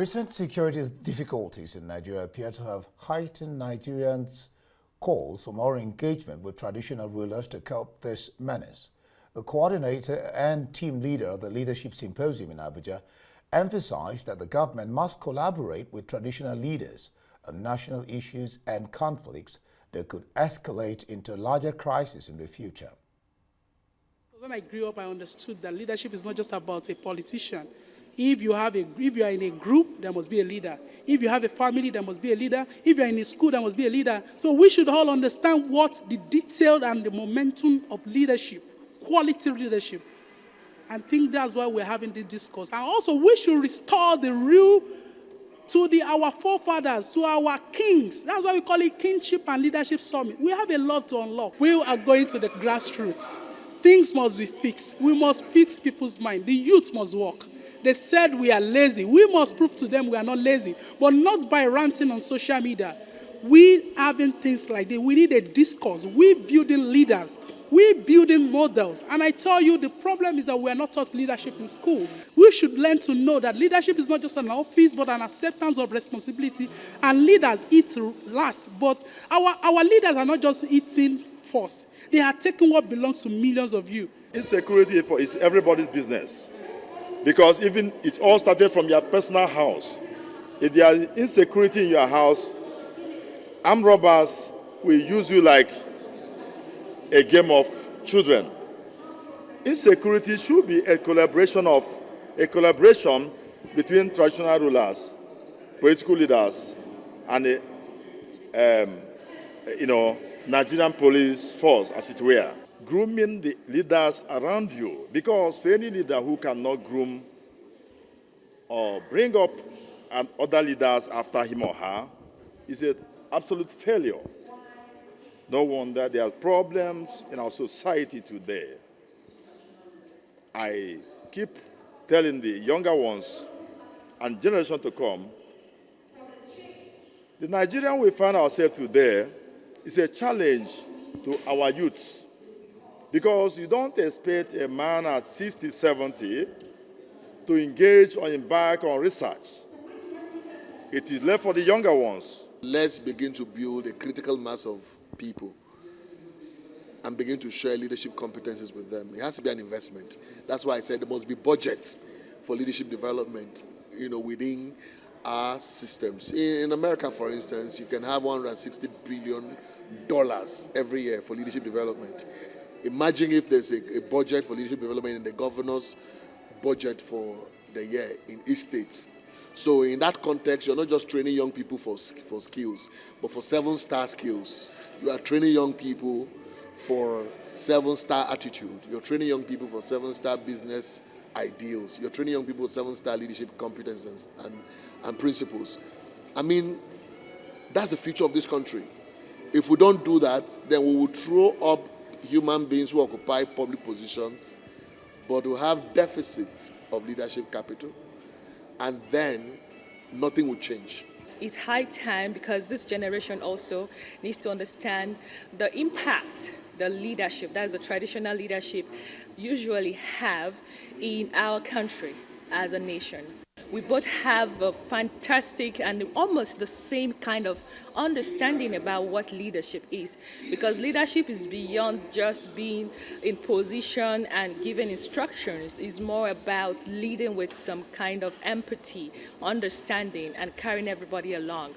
Recent security difficulties in Nigeria appear to have heightened Nigerians' calls for more engagement with traditional rulers to cope this menace. The coordinator and team leader of the Leadership Symposium in Abuja emphasized that the government must collaborate with traditional leaders on national issues and conflicts that could escalate into larger crises in the future. When I grew up, I understood that leadership is not just about a politician. If you are in a group, there must be a leader. If you have a family, there must be a leader. If you are in a school, there must be a leader. So we should all understand what the detail and the momentum of leadership, quality leadership. And think that's why we're having this discourse. And also, we should restore the real to our forefathers, to our kings. That's why we call it Kingship and Leadership Summit. We have a lot to unlock. We are going to the grassroots. Things must be fixed. We must fix people's mind. The youth must work. They said we are lazy. We must prove to them we are not lazy, but not by ranting on social media. We having things like this. We need a discourse. We building leaders. We building models. And I tell you, the problem is that we are not taught leadership in school. We should learn to know that leadership is not just an office, but an acceptance of responsibility. And leaders eat last. But our leaders are not just eating first. They are taking what belongs to millions of you. Insecurity is everybody's business. Because even it all started from your personal house. If there is insecurity in your house, armed robbers will use you like a game of children. Insecurity should be a collaboration between traditional rulers, political leaders, and the Nigerian police force, as it were. Grooming the leaders around you, because for any leader who cannot groom or bring up other leaders after him or her is an absolute failure. No wonder there are problems in our society today. I keep telling the younger ones and generation to come, the Nigerian we find ourselves today is a challenge to our youths. Because you don't expect a man at 60, 70 to engage or embark on research. It is left for the younger ones. Let's begin to build a critical mass of people and begin to share leadership competencies with them. It has to be an investment. That's why I said there must be budgets for leadership development, within our systems. In America, for instance, you can have $160 billion every year for leadership development. Imagine if there's a budget for leadership development in the governor's budget for the year in each state. So in that context, you're not just training young people for skills, but for 7-star skills. You are training young people for 7-star attitude. You're training young people for 7-star business ideals. You're training young people for 7-star leadership competences and principles. I mean, that's the future of this country. If we don't do that, then we will throw up human beings who occupy public positions, but will have deficits of leadership capital, and then nothing will change. It's high time, because this generation also needs to understand the impact the leadership, that is the traditional leadership, usually have in our country as a nation. We both have a fantastic and almost the same kind of understanding about what leadership is, because leadership is beyond just being in position and giving instructions. It's more about leading with some kind of empathy, understanding, and carrying everybody along.